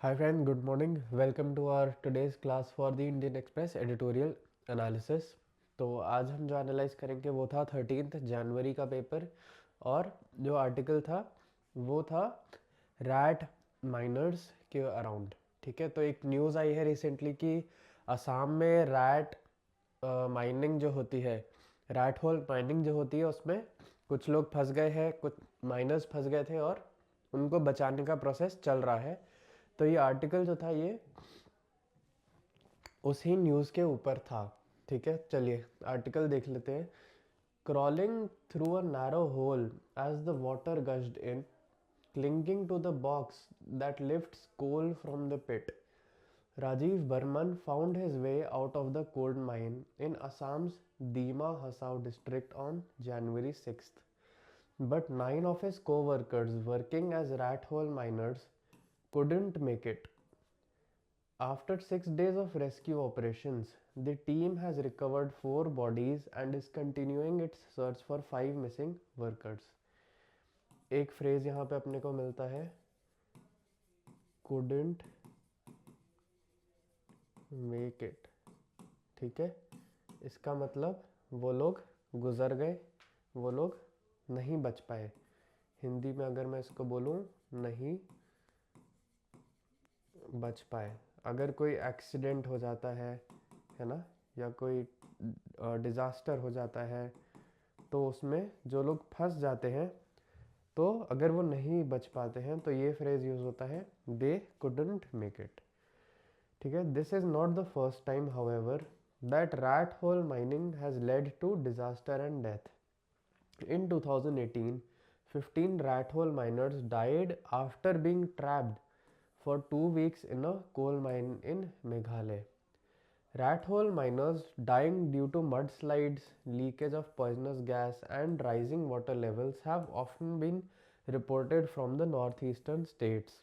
Hi friend, good morning. Welcome to our today's class for the Indian Express editorial analysis. तो आज हम जो analyse करेंगे वो था 13 जनवरी का पेपर और जो आर्टिकल था वो था रैट माइनर्स के अराउंड। ठीक है, तो एक न्यूज़ आई है रिसेंटली कि असम में रैट माइनिंग जो होती है, रैट होल माइनिंग जो होती है उसमें कुछ लोग फंस गए हैं, कुछ माइनर्स फंस गए थे और उनको बचाने का प्रोसेस चल रहा है। तो ये आर्टिकल जो था ये उसी न्यूज़ के ऊपर था। ठीक है, चलिए आर्टिकल देख लेते हैं। Crawling through a narrow hole as the water gushed in, clinging to the box that lifts coal from the pit, Rajiv Burman found his way out of the gold mine in Assam's Dima Hasao district on January 6th. But 9 of his co-workers working as rat hole miners couldn't make it. After 6 days of rescue operations, the team has recovered 4 bodies and is continuing its search for 5 missing workers. एक phrase यहाँ पे अपने को मिलता है, couldn't make it। ठीक है, इसका मतलब वो लोग गुजर गए, वो लोग नहीं बच पाए। हिंदी में अगर मैं इसको बोलूँ, नहीं बच पाए। अगर कोई एक्सीडेंट हो जाता है ना, या कोई डिज़ास्टर हो जाता है तो उसमें जो लोग फंस जाते हैं, तो अगर वो नहीं बच पाते हैं तो ये फ्रेज़ यूज़ होता है, दे कुडंट मेक इट। ठीक है, this is not the first time however that rat hole mining has led to disaster and death. In 2018, 15 rat hole miners died after being trapped for 2 weeks in a coal mine in Meghalaya. Rat hole miners dying due to mudslides, leakage of poisonous gas, and rising water levels have often been reported from the northeastern states.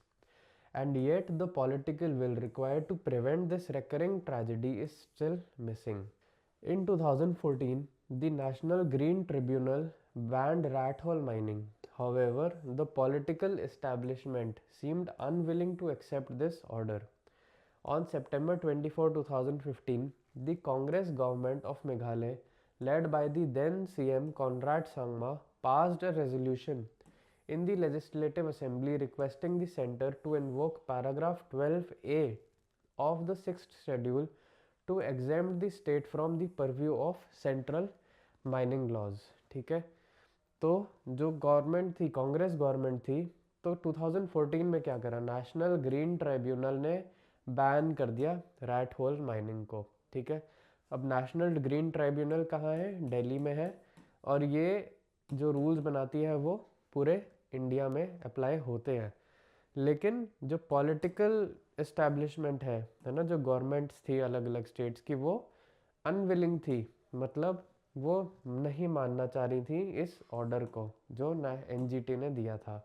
And yet, the political will required to prevent this recurring tragedy is still missing. In 2014, the National Green Tribunal banned rat hole mining. However, the political establishment seemed unwilling to accept this order. On September 24, 2015, the Congress government of Meghalaya, led by the then CM Conrad Sangma, passed a resolution in the Legislative Assembly requesting the centre to invoke paragraph 12A of the 6th schedule to exempt the state from the purview of central mining laws। ठीक है, तो जो government थी, Congress government थी, तो 2014 में क्या करा, नेशनल ग्रीन ट्राइब्यूनल ने बैन कर दिया रैट होल माइनिंग को। ठीक है, अब नेशनल ग्रीन ट्राइब्यूनल कहाँ है, दिल्ली में है, और ये जो रूल्स बनाती है वो पूरे इंडिया में अप्लाई होते हैं। लेकिन जो पॉलिटिकल इस्टेब्लिशमेंट है ना, जो गवर्नमेंट्स थी अलग अलग स्टेट्स की, वो अनविलिंग थी, मतलब वो नहीं मानना चाह रही थी इस ऑर्डर को जो एनजीटी ने दिया था।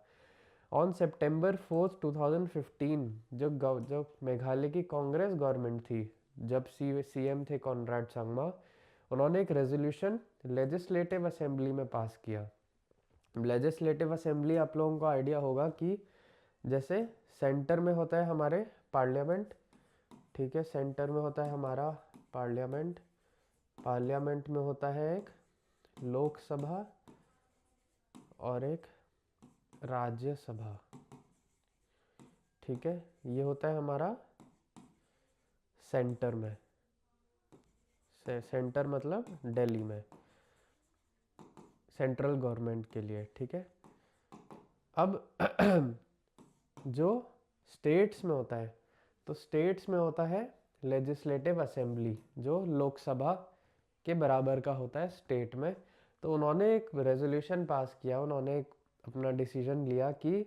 ऑन September 4, 2015, जो मेघालय की कांग्रेस गवर्नमेंट थी, जब सीएम थे कॉनराड संगमा, उन्होंने एक रेजोल्यूशन लेजिस्लेटिव असेंबली में पास किया। लेजिस्लेटिव असेंबली आप लोगों को आइडिया होगा कि जैसे सेंटर में होता है हमारे पार्लियामेंट। ठीक है, सेंटर में होता है हमारा पार्लियामेंट, पार्लियामेंट में होता है एक लोकसभा और एक राज्यसभा। ठीक है, ये होता है हमारा सेंटर में, सेंटर मतलब दिल्ली में, सेंट्रल गवर्नमेंट के लिए। ठीक है, अब जो स्टेट्स में होता है, तो स्टेट्स में होता है लेजिस्लेटिव असेंबली, जो लोकसभा के बराबर का होता है स्टेट में। तो उन्होंने एक रेजोल्यूशन पास किया, उन्होंने एक अपना डिसीजन लिया कि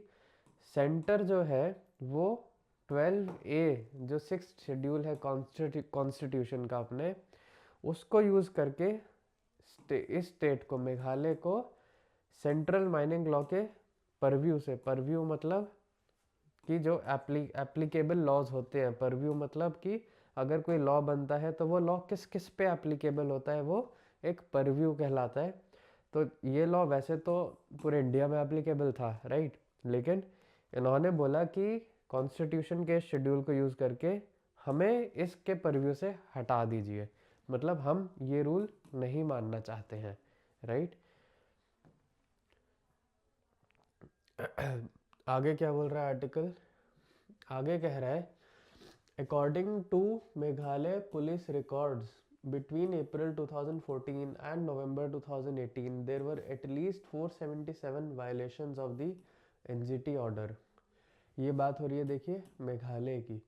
सेंटर जो है वो 12A, जो 6th शेड्यूल है कॉन्स्टिट्यूशन का अपने, उसको यूज़ करके इस स्टेट को, मेघालय को, सेंट्रल माइनिंग लॉ के परव्यू से, परव्यू मतलब कि जो एप्लीकेबल लॉज होते हैं, परव्यू मतलब कि अगर कोई लॉ बनता है तो वो लॉ किस किस पे एप्लीकेबल होता है, वो एक परव्यू कहलाता है। तो ये लॉ वैसे तो पूरे इंडिया में एप्लीकेबल था, राइट, लेकिन इन्होंने बोला कि कॉन्स्टिट्यूशन के शेड्यूल को यूज़ करके हमें इसके परव्यू से हटा दीजिए, मतलब हम ये रूल नहीं मानना चाहते हैं, राइट। आगे क्या बोल रहा है आर्टिकल, आगे कह रहा है according to Meghalaya police records between April 2014 and November 2018 there were at least 477 violations of the NGT order। ये बात हो रही है देखिए मेघालय की।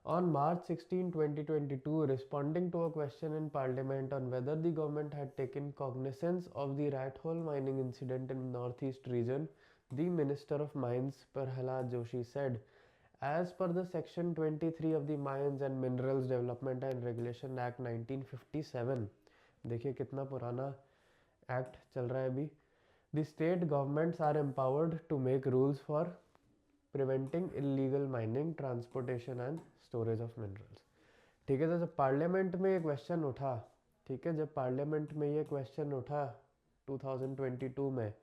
On March 16, 2022, responding to a question in Parliament on whether the government had taken cognizance of the rat hole mining incident in Northeast region, the Minister of Mines Prahalad Joshi said, as per the Section 23 of the Mines and Minerals Development and Regulation Act 1957, देखिए कितना पुराना act चल रहा है अभी, the state governments are empowered to make rules for preventing illegal mining, transportation and storage of minerals। ठीक है, तो जब पार्लियामेंट में ये क्वेश्चन उठा, ठीक है, जब पार्लियामेंट में ये क्वेश्चन उठा 2022 में,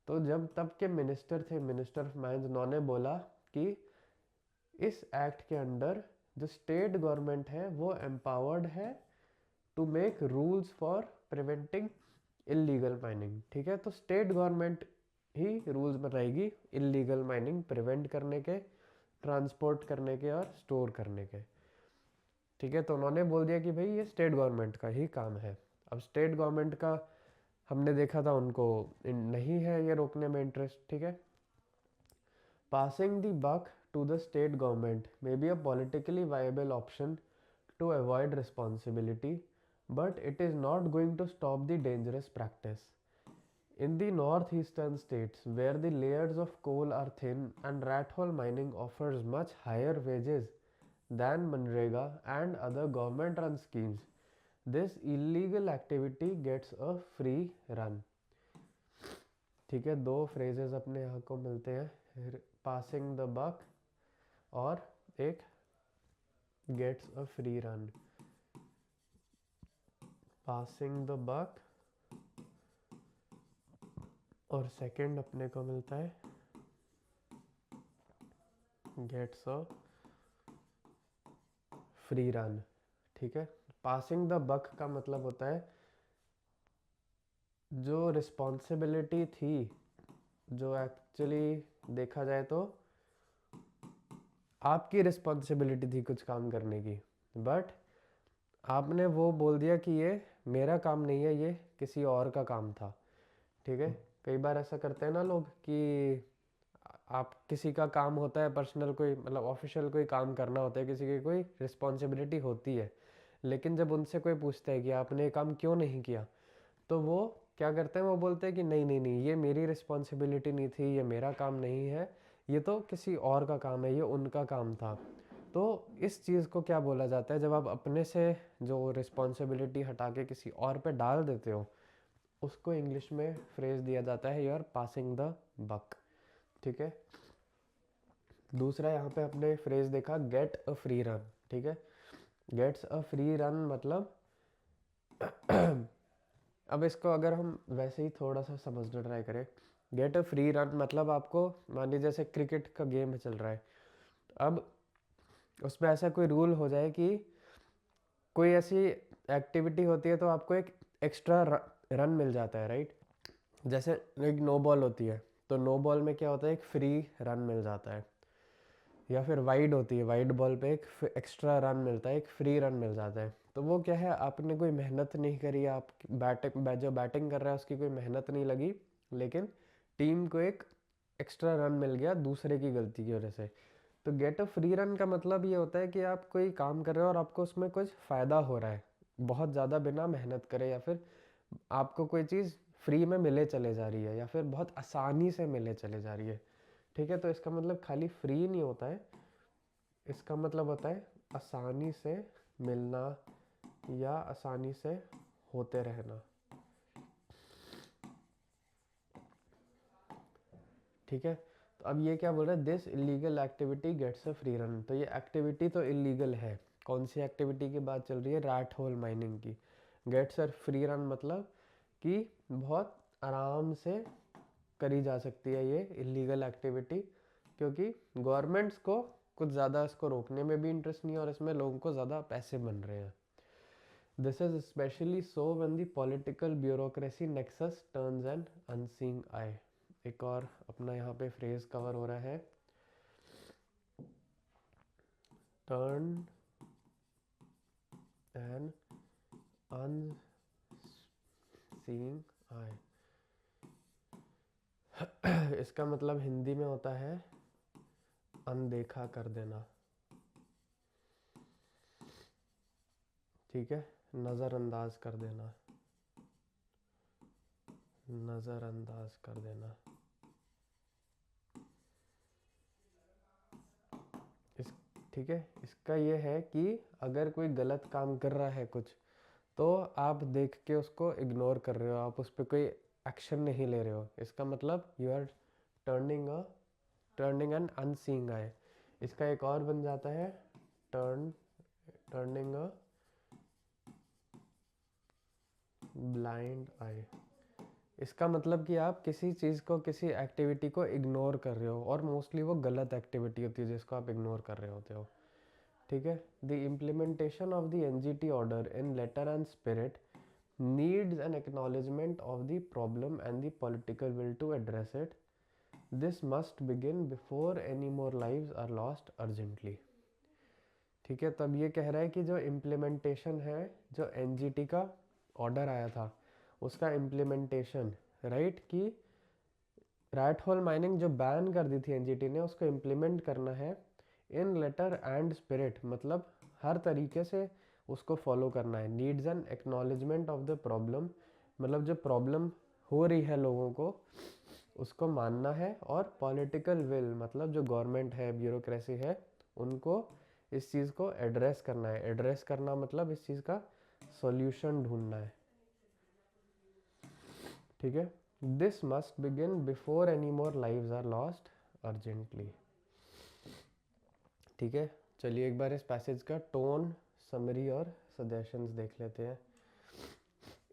तो जब तब के मिनिस्टर थे, मिनिस्टर ऑफ माइंस, उन्होंने बोला कि इस एक्ट के अंडर जो स्टेट गवर्नमेंट है वो एम्पावर्ड है to make rules for preventing illegal mining. ठीक है, तो स्टेट गवर्नमेंट ही रूल्स बनाएगी इलीगल माइनिंग प्रिवेंट करने के, ट्रांसपोर्ट करने के और स्टोर करने के। ठीक है, तो उन्होंने बोल दिया कि भाई ये स्टेट गवर्नमेंट का ही काम है। अब स्टेट गवर्नमेंट का हमने देखा था उनको नहीं है ये रोकने में इंटरेस्ट। ठीक है, passing the buck to the state government may be a politically viable option to avoid responsibility, but it is not going to stop the dangerous practice. In the northeastern states, where the layers of coal are thin and rat hole mining offers much higher wages than Manrega and other government-run schemes, this illegal activity gets a free run। ठीक है, दो phrases अपने यहाँ को मिलते हैं, passing the buck और एक gets a free run. Passing the buck और सेकंड अपने को मिलता है गेट्स अ फ्री रन। ठीक है, पासिंग द बक का मतलब होता है जो रिस्पॉन्सिबिलिटी थी, जो एक्चुअली देखा जाए तो आपकी रिस्पॉन्सिबिलिटी थी कुछ काम करने की, बट आपने वो बोल दिया कि ये मेरा काम नहीं है, ये किसी और का काम था। ठीक है, कई बार ऐसा करते हैं ना लोग कि आप किसी का काम होता है पर्सनल, कोई मतलब ऑफिशियल कोई काम करना होता है, किसी की कोई रिस्पॉन्सिबिलिटी होती है, लेकिन जब उनसे कोई पूछता है कि आपने ये काम क्यों नहीं किया, तो वो क्या करते हैं, वो बोलते हैं कि नहीं नहीं नहीं, ये मेरी रिस्पॉन्सिबिलिटी नहीं थी, ये मेरा काम नहीं है, ये तो किसी और का काम है, ये उनका काम था। तो इस चीज़ को क्या बोला जाता है, जब आप अपने से जो रिस्पॉन्सिबिलिटी हटा के किसी और पे डाल देते हो, उसको इंग्लिश में फ्रेज दिया जाता है you are passing the buck. ठीक है, दूसरा यहाँ पे अपने फ्रेज देखा गेट अ फ्री रन। ठीक है, गेट्स अ फ्री रन मतलब अब इसको अगर हम वैसे ही थोड़ा सा समझना ट्राई करें, गेट अ फ्री रन मतलब आपको मान लीजिए जैसे क्रिकेट का गेम चल रहा है, अब उसमें ऐसा कोई रूल हो जाए कि कोई ऐसी एक्टिविटी होती है तो आपको एक एक्स्ट्रा रन मिल जाता है, राइट। जैसे एक नो बॉल होती है, तो नो बॉल में क्या होता है, एक फ्री रन मिल जाता है, या फिर वाइड होती है, वाइड बॉल पे एक एक्स्ट्रा रन मिलता है, एक फ्री रन मिल जाता है। तो वो क्या है, आपने कोई मेहनत नहीं करी, आप जो बैटिंग कर रहा है उसकी कोई मेहनत नहीं लगी, लेकिन टीम को एक एक्स्ट्रा रन मिल गया दूसरे की गलती की वजह से। तो गेट अ फ्री रन का मतलब ये होता है कि आप कोई काम कर रहे हो और आपको उसमें कुछ फ़ायदा हो रहा है, बहुत ज़्यादा बिना मेहनत करे, या फिर आपको कोई चीज़ फ्री में मिले चले जा रही है, या फिर बहुत आसानी से मिले चले जा रही है। ठीक है, तो इसका मतलब खाली फ्री नहीं होता है, इसका मतलब होता है आसानी से मिलना या आसानी से होते रहना। ठीक है, तो अब ये क्या बोल रहा है, this illegal activity gets a free run. तो ये एक्टिविटी तो इलीगल है, कौन सी एक्टिविटी की बात चल रही है, रैट होल माइनिंग की। गेट्स अ फ्री रन मतलब कि बहुत आराम से करी जा सकती है ये इलीगल एक्टिविटी, क्योंकि गवर्नमेंट्स को कुछ ज़्यादा इसको रोकने में भी इंटरेस्ट नहीं है और इसमें लोगों को ज़्यादा पैसे बन रहे हैं। This is specially so when the political bureaucracy nexus turns an unseeing eye. एक और अपना यहाँ पे फ्रेज कवर हो रहा है, टर्न एन अनसीइंग आई। इसका मतलब हिंदी में होता है अनदेखा कर देना, ठीक है, नज़रअंदाज कर देना, नज़रअंदाज कर देना। इस ठीक है, इसका ये है कि अगर कोई गलत काम कर रहा है कुछ, तो आप देख के उसको इग्नोर कर रहे हो, आप उस पर कोई एक्शन नहीं ले रहे हो। इसका मतलब you are turning an unseeing eye. इसका एक और बन जाता है टर्निंग अ ब्लाइंड आई। इसका मतलब कि आप किसी चीज़ को, किसी एक्टिविटी को इग्नोर कर रहे हो, और मोस्टली वो गलत एक्टिविटी होती है जिसको आप इग्नोर कर रहे होते हो, ठीक है। The implementation of the NGT order in letter and spirit needs an acknowledgement of the problem and the political will to address it. This must begin before any more lives are lost urgently. ठीक है, तब ये कह रहा है कि जो implementation है, जो एनजीटी का ऑर्डर आया था उसका इम्प्लीमेंटेशन, राइट, कि रैट होल माइनिंग जो बैन कर दी थी एनजीटी ने, उसको इम्प्लीमेंट करना है इन लेटर एंड स्पिरिट, मतलब हर तरीके से उसको फॉलो करना है। Needs an acknowledgement of the problem, मतलब जो प्रॉब्लम हो रही है लोगों को उसको मानना है, और पॉलिटिकल विल, मतलब जो गवर्नमेंट है, ब्यूरोक्रेसी है, उनको इस चीज़ को एड्रेस करना है। एड्रेस करना मतलब इस चीज़ का सॉल्यूशन ढूंढना है, ठीक है। This must begin before any more lives are lost urgently, ठीक है। चलिए एक बार इस पैसेज का टोन, समरी और सजेशंस देख लेते हैं।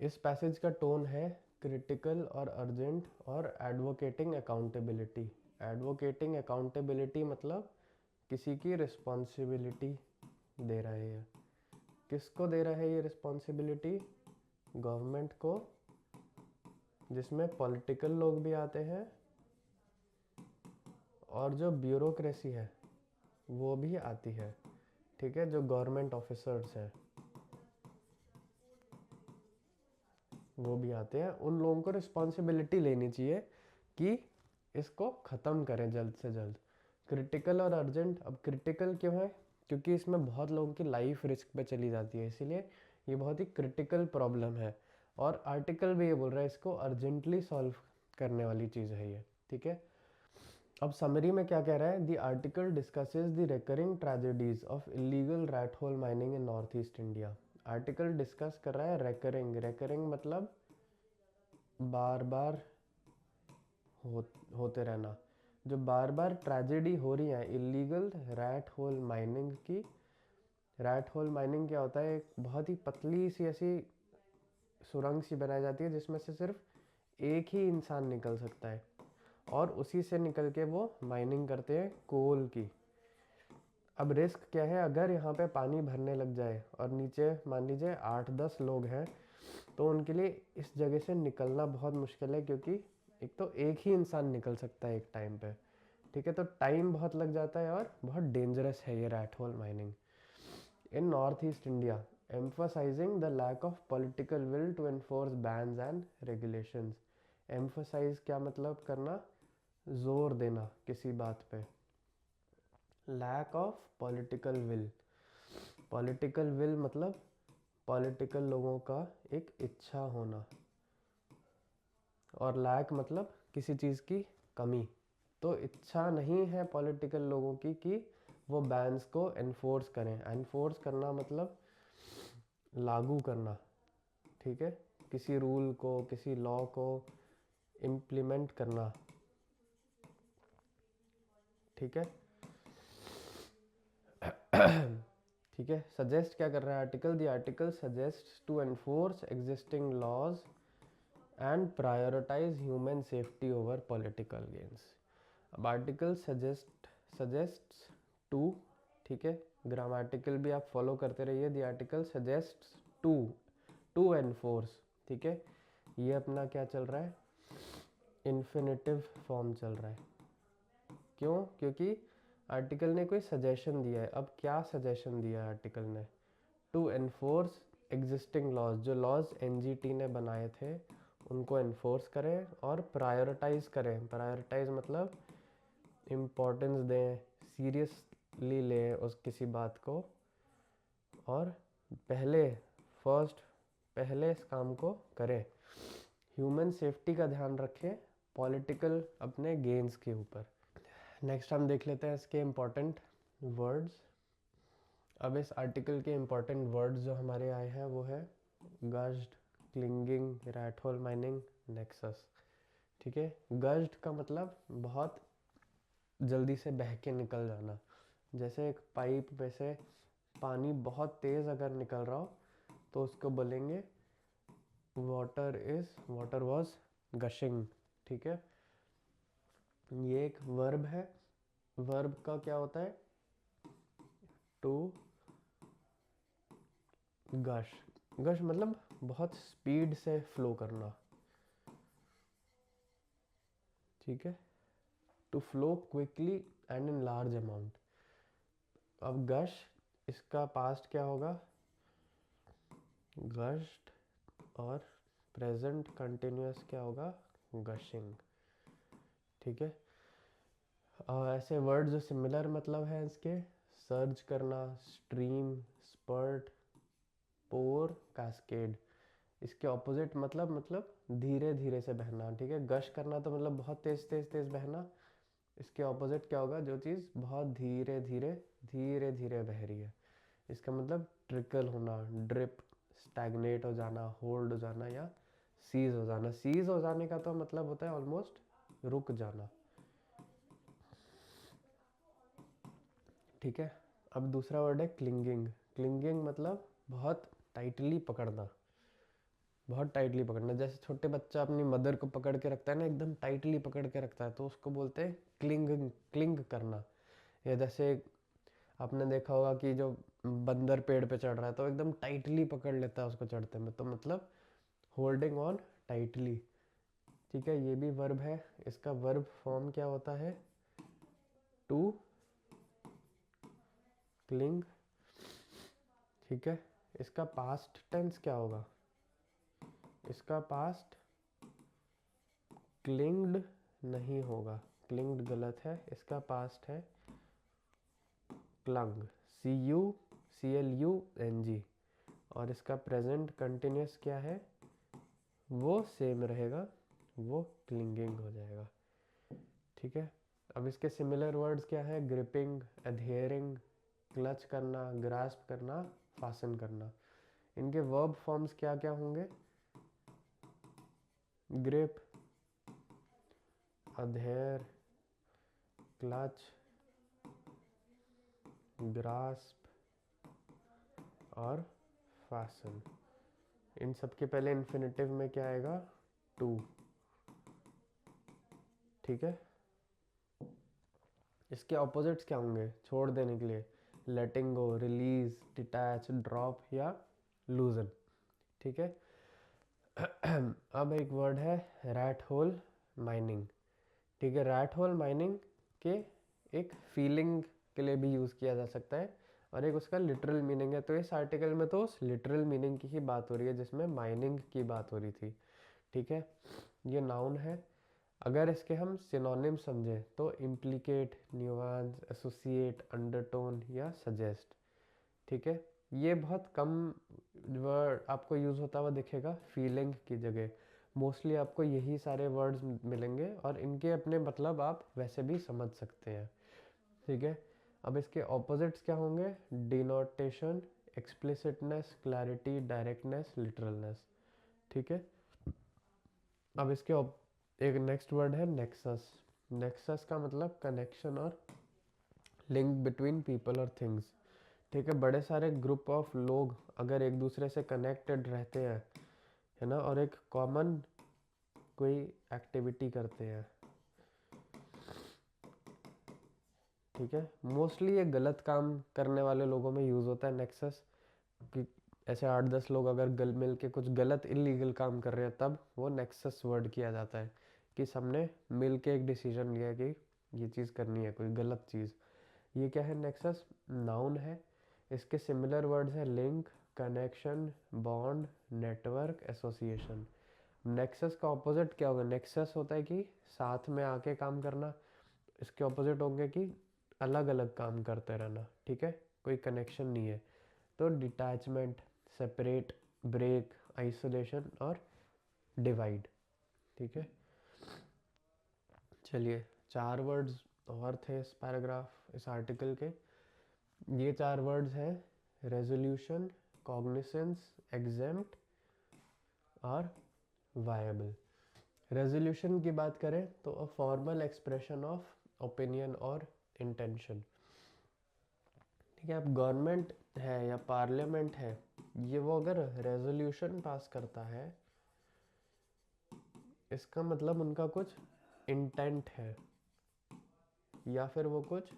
इस पैसेज का टोन है क्रिटिकल और अर्जेंट और एडवोकेटिंग अकाउंटेबिलिटी। एडवोकेटिंग अकाउंटेबिलिटी मतलब किसी की रिस्पॉन्सिबिलिटी दे रहा है ये। किसको दे रहा है ये रिस्पॉन्सिबिलिटी? गवर्नमेंट को, जिसमें पॉलिटिकल लोग भी आते हैं और जो ब्यूरोक्रेसी है वो भी आती है, ठीक है, जो गवर्नमेंट ऑफिसर्स हैं वो भी आते हैं। उन लोगों को रिस्पॉन्सिबिलिटी लेनी चाहिए कि इसको ख़त्म करें जल्द से जल्द। क्रिटिकल और अर्जेंट, अब क्रिटिकल क्यों है? क्योंकि इसमें बहुत लोगों की लाइफ रिस्क पे चली जाती है, इसीलिए ये बहुत ही क्रिटिकल प्रॉब्लम है। और आर्टिकल भी ये बोल रहा है इसको अर्जेंटली सॉल्व करने वाली चीज़ है ये, ठीक है। अब समरी में क्या कह रहा है? The article discusses the recurring tragedies of illegal rat hole mining in north east India. Article discuss कर रहा है रेकरिंग। रेकरिंग मतलब बार बार होते रहना, जो बार बार ट्रेजेडी हो रही है इलीगल रैट होल माइनिंग की। रैट होल माइनिंग क्या होता है? एक बहुत ही पतली सी ऐसी सुरंग सी बनाई जाती है जिसमें से सिर्फ एक ही इंसान निकल सकता है, और उसी से निकल के वो माइनिंग करते हैं कोल की। अब रिस्क क्या है? अगर यहाँ पे पानी भरने लग जाए और नीचे मान लीजिए 8-10 लोग हैं, तो उनके लिए इस जगह से निकलना बहुत मुश्किल है, क्योंकि एक तो एक ही इंसान निकल सकता है एक टाइम पे, ठीक है। तो टाइम बहुत लग जाता है और बहुत डेंजरस है ये rat hole mining in north east India, emphasizing the lack of political will to enforce bans and regulations। emphasize क्या मतलब करना? जोर देना किसी बात पे। Lack of political will, political will मतलब पॉलिटिकल लोगों का एक इच्छा होना, और लैक मतलब किसी चीज़ की कमी। तो इच्छा नहीं है पॉलिटिकल लोगों की कि वो बैन्स को एनफोर्स करें। एनफोर्स करना मतलब लागू करना, ठीक है, किसी रूल को, किसी लॉ को इम्प्लीमेंट करना, ठीक है। ठीक है, सजेस्ट क्या कर रहा है article? The article suggest to enforce existing laws and prioritise human safety over political gains. अब आर्टिकल सजेस्ट टू, ठीक है। ग्रामेटिकल भी आप फॉलो करते रहिए। The article suggest to, to enforce, ठीक है। ये अपना क्या चल रहा है, इन्फिनेटिव फॉर्म चल रहा है। क्यों? क्योंकि आर्टिकल ने कोई सजेशन दिया है। अब क्या सजेशन दिया है आर्टिकल ने? टू एनफोर्स एग्जिस्टिंग लॉज, जो लॉज एनजीटी ने बनाए थे उनको एनफोर्स करें और प्रायोरिटाइज करें। प्रायोरिटाइज मतलब इम्पोर्टेंस दें, सीरियसली लें उस किसी बात को, और पहले इस काम को करें। ह्यूमन सेफ्टी का ध्यान रखें पॉलिटिकल अपने गेन्स के ऊपर। नेक्स्ट हम देख लेते हैं इसके इम्पोर्टेंट वर्ड्स। अब इस आर्टिकल के इम्पोर्टेंट वर्ड्स जो हमारे आए हैं वो है gushed, clinging, rat hole mining, nexus, ठीक है। गश्ड का मतलब बहुत जल्दी से बह के निकल जाना। जैसे एक पाइप में से पानी बहुत तेज़ अगर निकल रहा हो तो उसको बोलेंगे वाटर वॉज गशिंग, ठीक है। ये एक वर्ब है। वर्ब का क्या होता है? टू गश। गश मतलब बहुत स्पीड से फ्लो करना, ठीक है। To flow quickly and in large amount. अब गश, इसका पास्ट क्या होगा? गश्ड, और प्रेजेंट कंटिन्यूअस क्या होगा? गशिंग, ठीक है। ऐसे वर्ड जो सिमिलर मतलब है इसके, सर्ज करना, स्ट्रीम, स्पर्ट, पोर, कैस्केड। इसके ऑपोजिट मतलब धीरे धीरे से बहना, ठीक है। गश करना तो मतलब बहुत तेज तेज तेज बहना। इसके ऑपोजिट क्या होगा? जो चीज़ बहुत धीरे धीरे धीरे धीरे बह रही है। इसका मतलब ट्रिकल होना, ड्रिप, स्टैग्नेट हो जाना, होल्ड हो जाना, या सीज हो जाना। सीज हो जाने का तो मतलब होता है ऑलमोस्ट रुक जाना, ठीक है। अब दूसरा वर्ड है क्लिंगिंग। क्लिंगिंग मतलब बहुत टाइटली पकड़ना, बहुत टाइटली पकड़ना। जैसे छोटे बच्चा अपनी मदर को पकड़ के रखता है ना, एकदम टाइटली पकड़ के रखता है, तो उसको बोलते हैं क्लिंग, क्लिंग करना। या जैसे आपने देखा होगा कि जो बंदर पेड़ पे चढ़ रहा है तो एकदम टाइटली पकड़ लेता है उसको चढ़ते में, तो मतलब होल्डिंग ऑन टाइटली, ठीक है। ये भी वर्ब है। इसका वर्ब फॉर्म क्या होता है? टू क्लिंग, ठीक है। इसका पास्ट टेंस क्या होगा? इसका पास्ट क्लिंग्ड नहीं होगा, क्लिंग्ड गलत है। इसका पास्ट है क्लंग, CUCLUNG। और इसका प्रेजेंट कंटिन्यूस क्या है? वो सेम रहेगा, वो क्लिंगिंग हो जाएगा, ठीक है। अब इसके सिमिलर वर्ड्स क्या है? ग्रिपिंग, अधेयरिंग, क्लच करना, ग्रास्प करना, फासन करना। इनके वर्ब फॉर्म्स क्या क्या होंगे? ग्रिप, अधेयर, क्लच, ग्रास्प और फासन। इन सब के पहले इन्फिनेटिव में क्या आएगा? टू, ठीक है। इसके ऑपोजिट्स क्या होंगे छोड़ देने के लिए? लेटिंग गो, रिलीज, डिटैच, ड्रॉप या लूजन, ठीक है। अब एक वर्ड है रैट होल माइनिंग, ठीक है। रैट होल माइनिंग के एक फीलिंग के लिए भी यूज़ किया जा सकता है और एक उसका लिटरल मीनिंग है। तो इस आर्टिकल में तो उस लिटरल मीनिंग की ही बात हो रही है जिसमें माइनिंग की बात हो रही थी, ठीक है। ये नाउन है। अगर इसके हम सिनोनिम समझें तो इम्प्लीकेट, न्यूआंस, एसोसिएट, अंडरटोन या सजेस्ट, ठीक है। ये बहुत कम वर्ड आपको यूज़ होता हुआ दिखेगा फीलिंग की जगह। मोस्टली आपको यही सारे वर्ड्स मिलेंगे और इनके अपने मतलब आप वैसे भी समझ सकते हैं, ठीक है। अब इसके ऑपोजिट्स क्या होंगे? डिनोटेशन, एक्सप्लिसिटनेस, क्लैरिटी, डायरेक्टनेस, लिटरलनेस, ठीक है। अब इसके एक नेक्स्ट वर्ड है नेक्सस। नेक्सस का मतलब कनेक्शन और लिंक बिटवीन पीपल और थिंग्स, ठीक है। बड़े सारे ग्रुप ऑफ लोग अगर एक दूसरे से कनेक्टेड रहते हैं, है ना, और एक कॉमन कोई एक्टिविटी करते हैं, ठीक है, मोस्टली ये गलत काम करने वाले लोगों में यूज़ होता है नेक्सस, कि ऐसे 8-10 लोग अगर मिल के कुछ गलत इलीगल काम कर रहे हैं तब वो नेक्सस वर्ड किया जाता है, कि सबने मिल के एक डिसीजन लिया कि ये चीज़ करनी है, कोई गलत चीज़। ये क्या है, नेक्सस नाउन है। इसके सिमिलर वर्ड्स हैं link, connection, bond, network, association. Nexus का ऑपोजिट क्या होगा, नेक्सस होता है कि साथ में आके काम करना, इसके ऑपोजिट होंगे कि अलग अलग काम करते रहना, ठीक है, कोई कनेक्शन नहीं है। तो डिटैचमेंट, सेपरेट, ब्रेक, आइसोलेशन और डिवाइड, ठीक है। चलिए 4 वर्ड्स और थे इस पैराग्राफ, इस आर्टिकल के। ये 4 वर्ड्स हैं रेजोल्यूशन, कॉग्निसेंस, एग्जेम्प्ट और वायबल। रेजोल्यूशन की बात करें तो a formal expression of opinion और इंटेंशन, ठीक है। अब गवर्नमेंट है या पार्लियामेंट है, ये वो अगर रेजोल्यूशन पास करता है, इसका मतलब उनका कुछ इंटेंट है, या फिर वो कुछ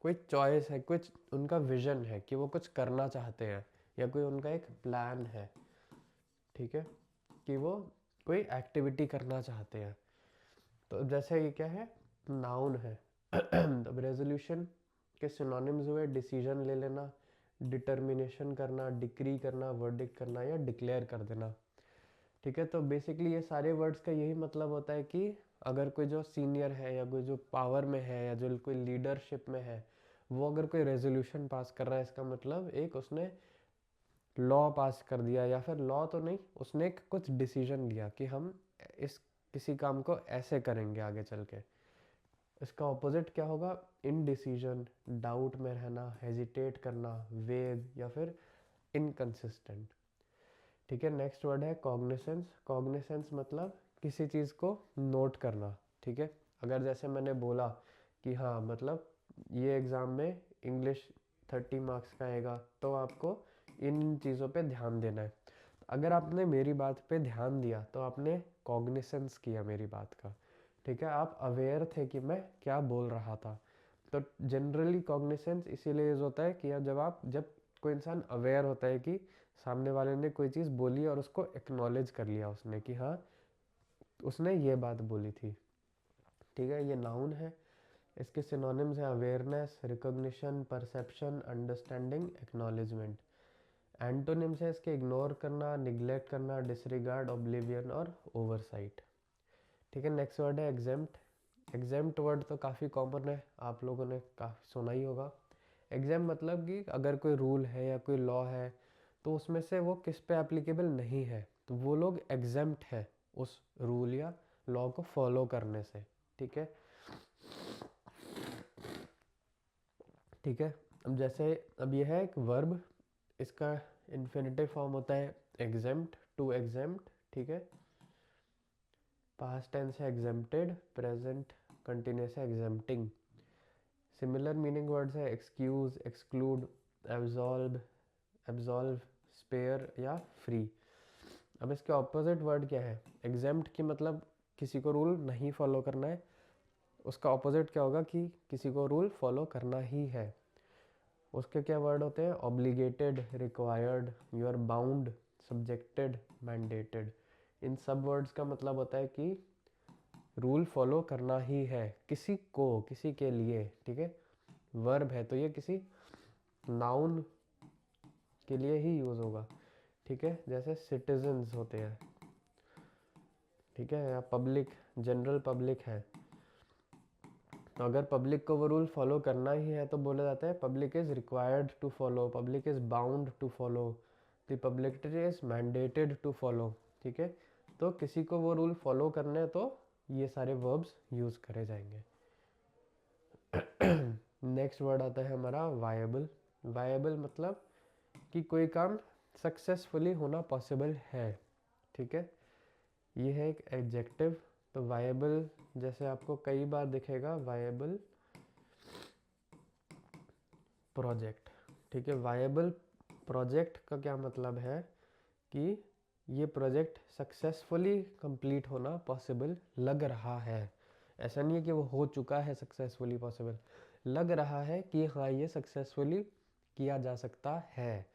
कोई चॉइस है, कुछ उनका विजन है कि वो कुछ करना चाहते हैं, या कोई उनका एक प्लान है, ठीक है, कि वो कोई एक्टिविटी करना चाहते हैं। तो जैसे ये क्या है, नाउन है। अब रेजोल्यूशन के सिनोनिम्स हुए डिसीजन ले लेना, डिटर्मिनेशन करना, डिक्री करना, वर्डिक्ट करना या डिक्लेयर कर देना, ठीक है। तो बेसिकली ये सारे वर्ड्स का यही मतलब होता है कि अगर कोई जो सीनियर है या कोई जो पावर में है या जो कोई लीडरशिप में है, वो अगर कोई रेजोल्यूशन पास कर रहा है, इसका मतलब एक उसने लॉ पास कर दिया, या फिर लॉ तो नहीं, उसने एक कुछ डिसीजन लिया कि हम इस किसी काम को ऐसे करेंगे आगे चल के। इसका ऑपोजिट क्या होगा, इनडिसीजन, डाउट में रहना, हेजिटेट करना, वेग या फिर इनकंसिस्टेंट, ठीक है। नेक्स्ट वर्ड है कॉग्निसेंस। कॉग्निसेंस मतलब किसी चीज़ को नोट करना, ठीक है। अगर जैसे मैंने बोला कि हाँ मतलब ये एग्ज़ाम में इंग्लिश 30 मार्क्स का आएगा, तो आपको इन चीज़ों पे ध्यान देना है। अगर आपने मेरी बात पे ध्यान दिया तो आपने कॉग्निसेंस किया मेरी बात का, ठीक है, आप अवेयर थे कि मैं क्या बोल रहा था। तो जनरली कॉग्निसेंस इसीलिए यूज़ होता है कि जब कोई इंसान अवेयर होता है कि सामने वाले ने कोई चीज़ बोली और उसको एक्नॉलेज कर लिया उसने कि हाँ उसने ये बात बोली थी, ठीक है। ये नाउन है। इसके सिनोनिम्स हैं awareness, recognition, perception, understanding, acknowledgement. Antonyms है इसके इग्नोर करना, निग्लेक्ट करना, डिसरिगार्ड, ऑब्लिवियन और ओवरसाइट, ठीक है। नेक्स्ट वर्ड है एग्जेम्प्ट। एग्जेम्प्ट वर्ड तो काफ़ी कॉमन है, आप लोगों ने काफ़ी सुना ही होगा। एग्जाम मतलब कि अगर कोई रूल है या कोई लॉ है, तो उसमें से वो किस पे एप्लीकेबल नहीं है, तो वो लोग एग्जेम्प्ट है उस रूल या लॉ को फॉलो करने से, ठीक है, ठीक है। अब जैसे अब ये है एक वर्ब, इसका इन्फिनिटिव फॉर्म होता है एग्जेम्प्ट, टू एग्जेम्प्ट, ठीक है। पास्ट टेंस है एग्जेम्प्टेड, प्रेजेंट कंटिन्यूस है एग्जेम्प्टिंग। सिमिलर मीनिंग वर्ड्स है excuse, exclude, absolve, absolve, spare या फ्री। अब इसके ऑपोजिट वर्ड क्या है, एग्जेम्प्ट की मतलब किसी को रूल नहीं फॉलो करना है, उसका ऑपोजिट क्या होगा कि किसी को रूल फॉलो करना ही है। उसके क्या वर्ड होते हैं, obligated, required, you are bound, subjected, mandated. इन सब वर्ड्स का मतलब होता है कि रूल फॉलो करना ही है किसी को, किसी के लिए, ठीक है। वर्ब है तो ये किसी नाउन के लिए ही यूज़ होगा, ठीक है, जैसे सिटीजन्स होते हैं, ठीक है, या पब्लिक, जनरल पब्लिक है, तो अगर पब्लिक को वो रूल फॉलो करना ही है तो बोला जाता है public is required to follow, public is bound to follow, the public is mandated to follow, ठीक है। तो किसी को वो रूल फॉलो करने तो ये सारे वर्ब्स यूज़ करे जाएंगे। नेक्स्ट वर्ड आता है हमारा वायबल। वायबल मतलब कि कोई काम सक्सेसफुली होना पॉसिबल है, ठीक है। ये है एक एडजेक्टिव। तो वायबल जैसे आपको कई बार दिखेगा वायबल प्रोजेक्ट, ठीक है। वायबल प्रोजेक्ट का क्या मतलब है कि ये प्रोजेक्ट सक्सेसफुली कंप्लीट होना पॉसिबल लग रहा है, ऐसा नहीं है कि वो हो चुका है सक्सेसफुली पॉसिबल, लग रहा है कि हाँ ये सक्सेसफुली किया जा सकता है,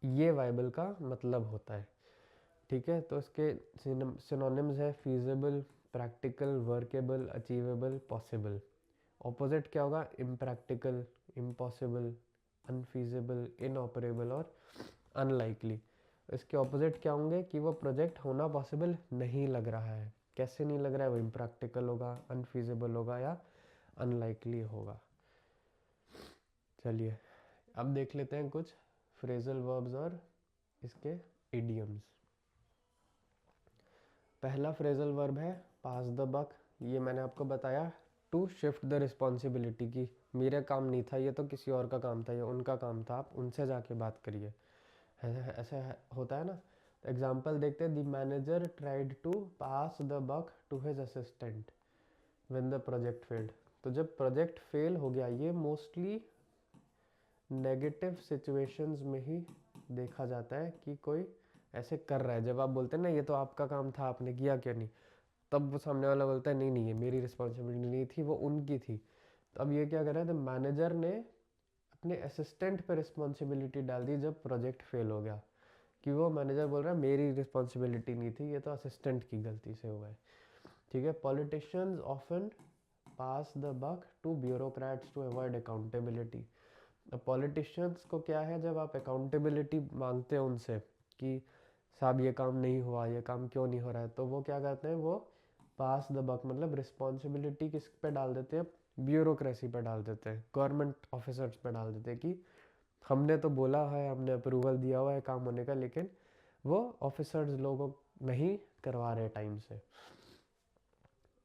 ये वाइबल का मतलब होता है। ठीक है, तो इसके सिनोनिम्स है feasible, practical, workable, achievable, possible. Opposite क्या होगा? इम्प्रैक्टिकल, इम्पॉसिबल, अनफीजिबल, इनऑपरेबल और अनलाइकली। इसके ऑपोजिट क्या होंगे कि वो प्रोजेक्ट होना पॉसिबल नहीं लग रहा है। कैसे नहीं लग रहा है? वो इम्प्रैक्टिकल होगा, अनफीजिबल होगा या अनलाइकली होगा। चलिए अब देख लेते हैं कुछ फ्रेजल वर्ब्स और इसके इडियम्स। पहला फ्रेजल वर्ब है पास द बक। ये मैंने आपको बताया टू शिफ्ट द रिस्पॉन्सिबिलिटी की मेरा काम नहीं था, ये तो किसी और का काम था, ये उनका काम था, आप उनसे जाके बात करिए। ऐसा होता है ना। एग्जाम्पल देखते हैं। The manager tried to pass the buck to his assistant when the project failed. तो जब प्रोजेक्ट फेल हो गया, ये मोस्टली नेगेटिव सिचुएशंस में ही देखा जाता है कि कोई ऐसे कर रहा है। जब आप बोलते हैं ना ये तो आपका काम था, आपने किया क्यों नहीं, तब वो सामने वाला बोलता है नहीं नहीं ये मेरी रिस्पॉन्सिबिलिटी नहीं थी, वो उनकी थी। तो अब ये क्या कर रहा है? तो मैनेजर ने अपने असिस्टेंट पे रिस्पॉन्सिबिलिटी डाल दी जब प्रोजेक्ट फेल हो गया, कि वो मैनेजर बोल रहा है मेरी रिस्पॉन्सिबिलिटी नहीं थी, ये तो असिस्टेंट की गलती से हुआ है। ठीक है। Politicians often pass the buck to bureaucrats to avoid accountability. अब पॉलिटिशियंस को क्या है, जब आप अकाउंटेबिलिटी मांगते हो उनसे कि साहब ये काम नहीं हुआ, ये काम क्यों नहीं हो रहा है, तो वो क्या करते हैं? वो पास द बक मतलब रिस्पॉन्सिबिलिटी किस पे डाल देते हैं? ब्यूरोक्रेसी पे डाल देते हैं, गवर्नमेंट ऑफिसर्स पे डाल देते हैं कि हमने तो बोला है, हमने अप्रूवल दिया हुआ है काम होने का, लेकिन वो ऑफिसर्स लोगों नहीं करवा रहे टाइम से।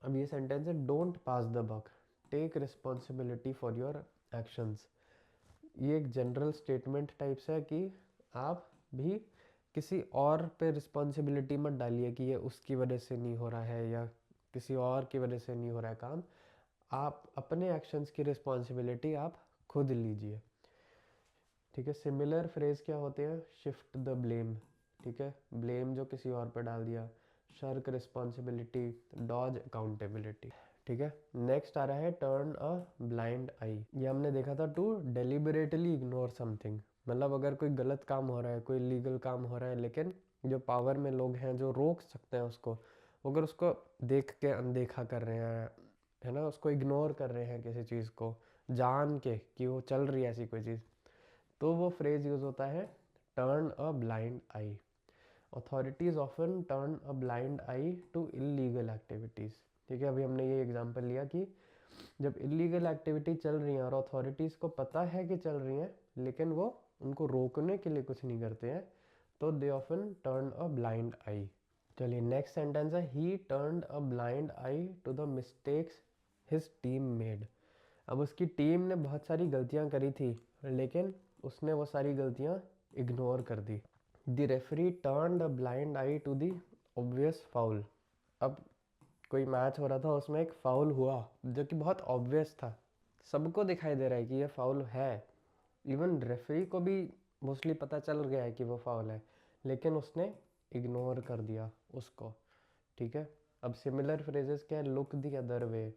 अब ये सेंटेंस है don't pass the buck, take responsibility for your actions. ये एक जनरल स्टेटमेंट टाइप्स है कि आप भी किसी और पे रिस्पॉन्सिबिलिटी मत डालिए कि ये उसकी वजह से नहीं हो रहा है या किसी और की वजह से नहीं हो रहा है काम। आप अपने एक्शंस की रिस्पॉन्सिबिलिटी आप खुद लीजिए। ठीक है। सिमिलर फ्रेज क्या होते हैं? Shift the blame. ठीक है, ब्लेम जो किसी और पे डाल दिया। Shirk responsibility, dodge accountability. ठीक है। नेक्स्ट आ रहा है टर्न अ ब्लाइंड आई। ये हमने देखा था टू डेलिबरेटली इग्नोर समथिंग। मतलब अगर कोई गलत काम हो रहा है, कोई लीगल काम हो रहा है, लेकिन जो पावर में लोग हैं जो रोक सकते हैं उसको, अगर उसको देख के अनदेखा कर रहे हैं, है ना, उसको इग्नोर कर रहे हैं किसी चीज़ को जान के कि वो चल रही है ऐसी कोई चीज़, तो वो फ्रेज यूज होता है turn a blind eye. Authorities often turn a blind eye to illegal activities. ठीक है। अभी हमने ये एग्जांपल लिया कि जब इलीगल एक्टिविटी चल रही है और अथॉरिटीज़ को पता है कि चल रही हैं, लेकिन वो उनको रोकने के लिए कुछ नहीं करते हैं, तो they often turn a blind eye. चलिए नेक्स्ट सेंटेंस है he turned a blind eye to the mistakes his team made. अब उसकी टीम ने बहुत सारी गलतियां करी थी, लेकिन उसने वो सारी गलतियां इग्नोर कर दी। The referee turned a blind eye to the obvious foul. अब कोई मैच हो रहा था, उसमें एक फाउल हुआ जो कि बहुत ऑब्वियस था, सबको दिखाई दे रहा है कि ये फाउल है। इवन रेफरी को भी मोस्टली पता चल गया है कि वो फाउल है, लेकिन उसने इग्नोर कर दिया उसको। ठीक है। अब सिमिलर फ्रेजेस क्या है? Look the other way,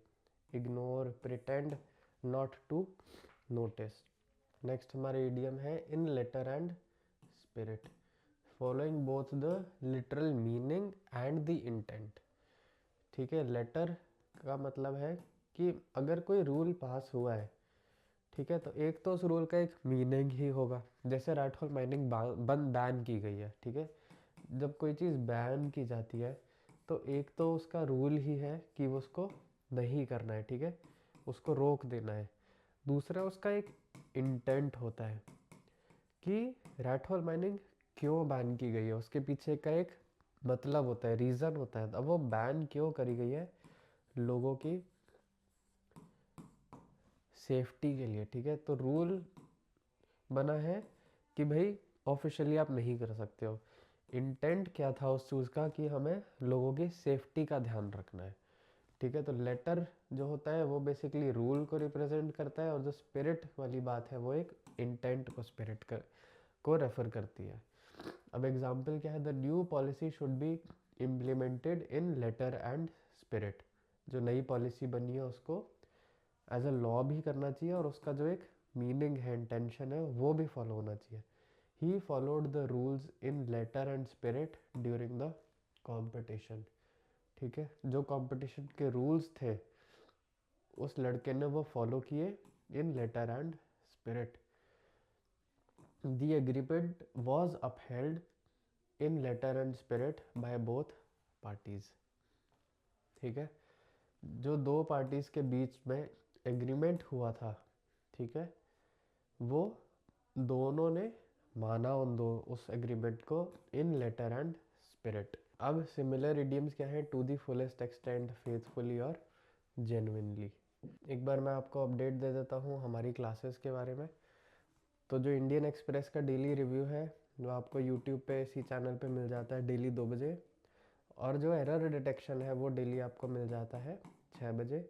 ignore, pretend, not to notice. Next हमारे इडियम है in letter and spirit, following both the literal meaning and the intent. ठीक है। लेटर का मतलब है कि अगर कोई रूल पास हुआ है, ठीक है, तो एक तो उस रूल का एक मीनिंग ही होगा। जैसे राइट होल माइनिंग बंद बैन की गई है। ठीक है। जब कोई चीज़ बैन की जाती है तो एक तो उसका रूल ही है कि वो उसको नहीं करना है। ठीक है, उसको रोक देना है। दूसरा उसका एक इंटेंट होता है कि रेड होल माइनिंग क्यों बैन की गई है, उसके पीछे का एक मतलब होता है, रीज़न होता है। अब वो बैन क्यों करी गई है? लोगों की सेफ्टी के लिए। ठीक है, तो रूल बना है कि भाई ऑफिशियली आप नहीं कर सकते हो। इंटेंट क्या था उस चीज़ का? कि हमें लोगों की सेफ्टी का ध्यान रखना है। ठीक है। तो लेटर जो होता है वो बेसिकली रूल को रिप्रेजेंट करता है, और जो स्पिरिट वाली बात है वो एक इंटेंट को को रेफर करती है। अब एग्जाम्पल क्या है? The new policy should be implemented in letter and spirit. जो नई पॉलिसी बनी है उसको एज अ लॉ भी करना चाहिए, और उसका जो एक मीनिंग है, इंटेंशन है, वो भी फॉलो होना चाहिए। He followed the rules in letter and spirit during the competition. ठीक है, जो कंपटीशन के रूल्स थे उस लड़के ने वो फॉलो किए in letter and spirit. The agreement was upheld in letter and spirit by both parties. ठीक है, जो दो पार्टीज के बीच में एग्रीमेंट हुआ था, ठीक है, वो दोनों ने माना उस एग्रीमेंट को इन लेटर एंड स्पिरिट। अब सिमिलर इडियम्स क्या है? To the fullest extent, faithfully और जेन्युइनली। एक बार मैं आपको अपडेट दे देता हूँ हमारी क्लासेस के बारे में। तो जो इंडियन एक्सप्रेस का डेली रिव्यू है वो आपको यूट्यूब पे इसी चैनल पे मिल जाता है डेली 2 बजे, और जो एरर डिटेक्शन है वो डेली आपको मिल जाता है 6 बजे।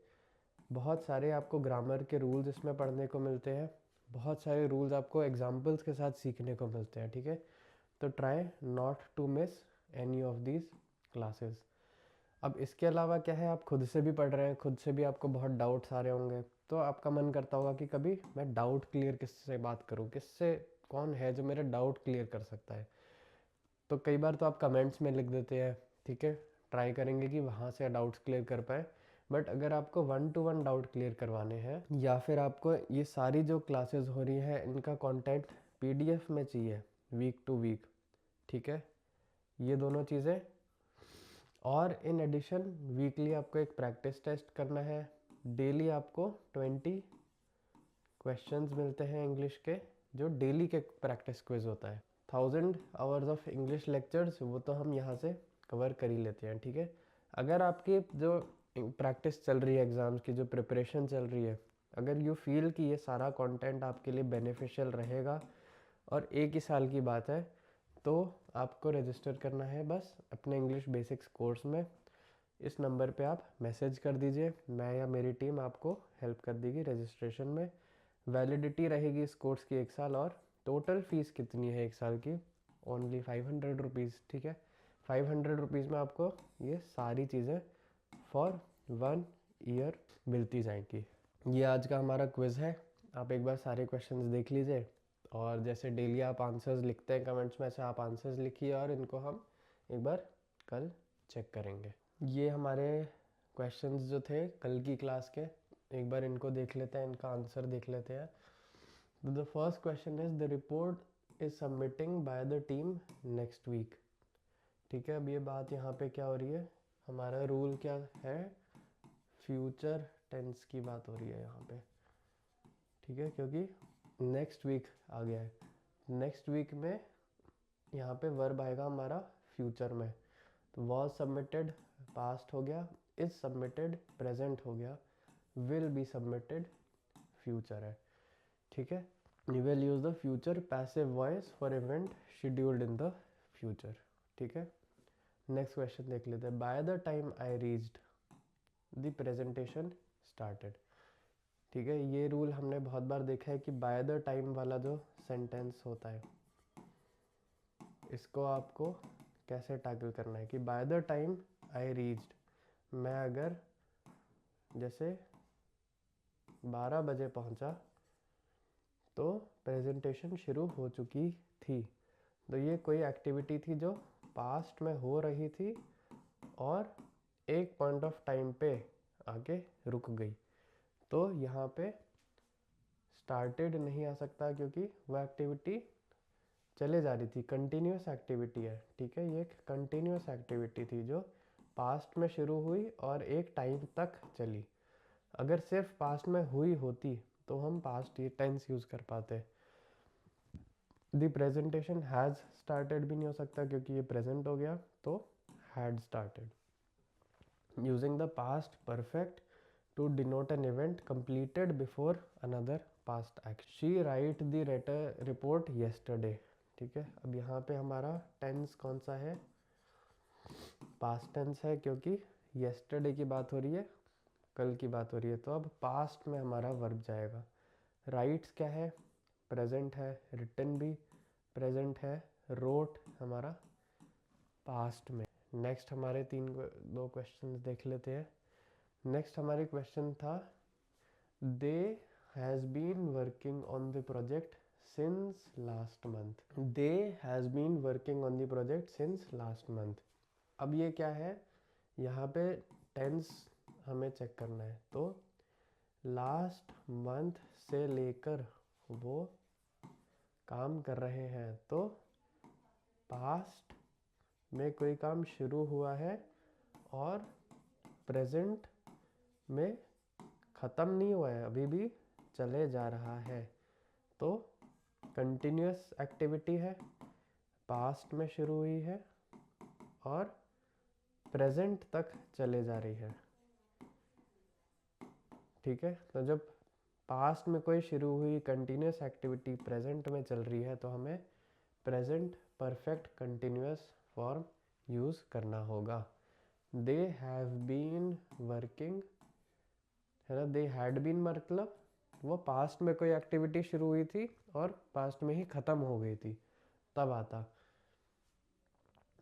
बहुत सारे आपको ग्रामर के रूल्स इसमें पढ़ने को मिलते हैं, बहुत सारे रूल्स आपको एग्जाम्पल्स के साथ सीखने को मिलते हैं। ठीक है, तो try not to miss any of these classes. अब इसके अलावा क्या है, आप खुद से भी पढ़ रहे हैं, खुद से भी आपको बहुत डाउट्स आ रहे होंगे, तो आपका मन करता होगा कि कभी मैं डाउट क्लियर किससे बात करूं, किससे, कौन है जो मेरा डाउट क्लियर कर सकता है। तो कई बार तो आप कमेंट्स में लिख देते हैं, ठीक है, ट्राई करेंगे कि वहाँ से डाउट्स क्लियर कर पाए। बट अगर आपको 1-to-1 डाउट क्लियर करवाने हैं, या फिर आपको ये सारी जो क्लासेस हो रही हैं इनका कंटेंट पीडीएफ में चाहिए वीक टू वीक, ठीक है, ये दोनों चीज़ें, और इन एडिशन वीकली आपको एक प्रैक्टिस टेस्ट करना है। डेली आपको 20 क्वेश्चंस मिलते हैं इंग्लिश के, जो डेली के प्रैक्टिस क्विज होता है। 1000 आवर्स ऑफ इंग्लिश लेक्चर्स वो तो हम यहाँ से कवर कर ही लेते हैं। ठीक है, अगर आपकी जो प्रैक्टिस चल रही है, एग्ज़ाम्स की जो प्रिपरेशन चल रही है, अगर यू फील कि ये सारा कंटेंट आपके लिए बेनिफिशियल रहेगा और एक ही साल की बात है, तो आपको रजिस्टर करना है बस अपने इंग्लिश बेसिक्स कोर्स में। इस नंबर पे आप मैसेज कर दीजिए, मैं या मेरी टीम आपको हेल्प कर देगी रजिस्ट्रेशन में। वैलिडिटी रहेगी इस कोर्स की 1 साल, और टोटल फीस कितनी है 1 साल की? Only 500 rupees. ठीक है, 500 रुपीज़ में आपको ये सारी चीज़ें फॉर 1 ईयर मिलती जाएंगी। ये आज का हमारा क्विज़ है, आप एक बार सारे क्वेश्चंस देख लीजिए, और जैसे डेली आप आंसर्स लिखते हैं कमेंट्स में, ऐसे आप आंसर्स लिखिए, और इनको हम एक बार कल चेक करेंगे। ये हमारे क्वेश्चंस जो थे कल की क्लास के, एक बार इनको देख लेते हैं, इनका आंसर देख लेते हैं। The first question is the report is submitting by the team next week. ठीक है, अब ये बात यहाँ पे क्या हो रही है, हमारा रूल क्या है, फ्यूचर टेंस की बात हो रही है यहाँ पे। ठीक है, क्योंकि नेक्स्ट वीक आ गया है, नेक्स्ट वीक में यहाँ पे वर्ब आएगा हमारा फ्यूचर में। तो वॉज सबमिटेड पास्ट हो गया, इज सबमिटेड प्रेजेंट हो गया, विल बी सबमिटेड फ्यूचर है। ठीक है, you will use the future passive voice for event scheduled in the future. ठीक है, नेक्स्ट क्वेश्चन देख लेते हैं। By the time I reached the presentation started. ठीक है, ये रूल हमने बहुत बार देखा है कि बाय द टाइम वाला जो सेंटेंस होता है, इसको आपको कैसे टैकल करना है कि by the time I reached, मैं अगर जैसे 12 बजे पहुंचा तो प्रेजेंटेशन शुरू हो चुकी थी। तो ये कोई एक्टिविटी थी जो पास्ट में हो रही थी और एक पॉइंट ऑफ टाइम पे आके रुक गई। तो यहाँ पे स्टार्टेड नहीं आ सकता, क्योंकि वो एक्टिविटी चले जा रही थी, कंटिन्यूस एक्टिविटी है। ठीक है, ये एक कंटिन्यूस एक्टिविटी थी जो पास्ट में शुरू हुई और एक टाइम तक चली। अगर सिर्फ पास्ट में हुई होती तो हम पास्ट टेंस यूज़ कर पाते। द प्रेजेंटेशन हैज़ स्टार्टेड भी नहीं हो सकता, क्योंकि ये प्रेजेंट हो गया, तो had started. Using the past perfect to denote an event completed before another past action. She write the report yesterday. ठीक है, अब यहाँ पे हमारा टेंस कौन सा है? पास्ट टेंस है, क्योंकि येस्टरडे की बात हो रही है, कल की बात हो रही है, तो अब पास्ट में हमारा वर्ब जाएगा। राइट्स क्या है? प्रेजेंट है, रिटन भी प्रेजेंट है, रोट हमारा पास्ट में। नेक्स्ट हमारे 2 क्वेश्चंस देख लेते हैं। नेक्स्ट हमारे क्वेश्चन था they has been working on the project since last month. They has been working on the project since last month. अब ये क्या है, यहाँ पे टेंस हमें चेक करना है। तो लास्ट मंथ से लेकर वो काम कर रहे हैं, तो पास्ट में कोई काम शुरू हुआ है और प्रेजेंट में ख़त्म नहीं हुआ है, अभी भी चले जा रहा है। तो कंटिन्यूस एक्टिविटी है, पास्ट में शुरू हुई है और प्रेजेंट तक चले जा रही है। ठीक है, तो जब पास्ट में कोई शुरू हुई कंटिन्यूस एक्टिविटी प्रेजेंट में चल रही है तो हमें present perfect continuous form use करना होगा। दे हैव बीन वर्किंग, है ना। दे हैड बीन मतलब वो पास्ट में कोई एक्टिविटी शुरू हुई थी और पास्ट में ही ख़त्म हो गई थी, तब आता।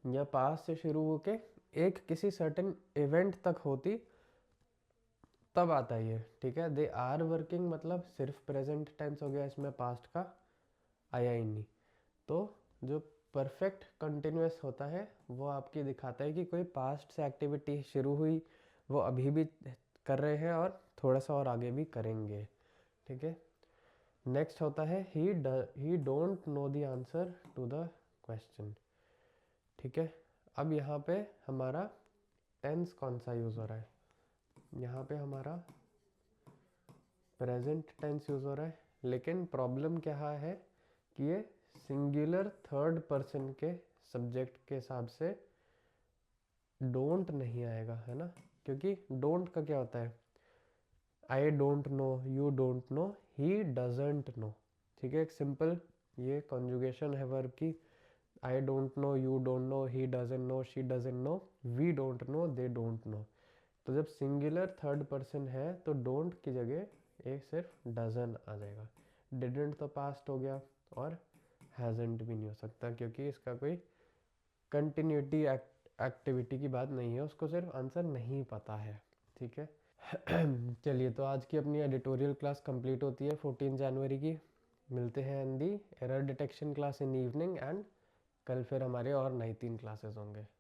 या पास्ट से शुरू होके एक किसी सर्टेन इवेंट तक होती, तब आता ये। ठीक है, दे आर वर्किंग मतलब सिर्फ प्रेजेंट टेंस हो गया, इसमें पास्ट का आया ही नहीं। तो जो परफेक्ट कंटिन्यूस होता है वो आपकी दिखाता है कि कोई पास्ट से एक्टिविटी शुरू हुई, वो अभी भी कर रहे हैं और थोड़ा सा और आगे भी करेंगे। ठीक है, नेक्स्ट होता है he don't know the answer to the question. ठीक है, अब यहाँ पे हमारा टेंस कौन सा यूज़ हो रहा है, यहाँ पे हमारा प्रेजेंट टेंस यूज़ हो रहा है, लेकिन प्रॉब्लम क्या है कि ये सिंगुलर थर्ड पर्सन के सब्जेक्ट के हिसाब से डोंट नहीं आएगा, है ना। क्योंकि डोंट का क्या होता है, I don't know, you don't know, he doesn't know. ठीक है, एक सिंपल ये कॉन्जुगेशन है वर्ब की। I don't know, you don't know, he doesn't know, she doesn't know, we don't know, they don't know. तो जब सिंगुलर थर्ड पर्सन है तो डोंट की जगह एक सिर्फ डजन आ जाएगा। डिडंट तो पास्ट हो गया और हैजंट भी नहीं हो सकता, क्योंकि इसका कोई कंटिन्यूटी एक्टिविटी की बात नहीं है, उसको सिर्फ आंसर नहीं पता है। ठीक है चलिए, तो आज की अपनी एडिटोरियल क्लास कंप्लीट होती है 14 जनवरी की। मिलते हैं in the error detection class in evening, and कल फिर हमारे और नई 3 क्लासेस होंगे।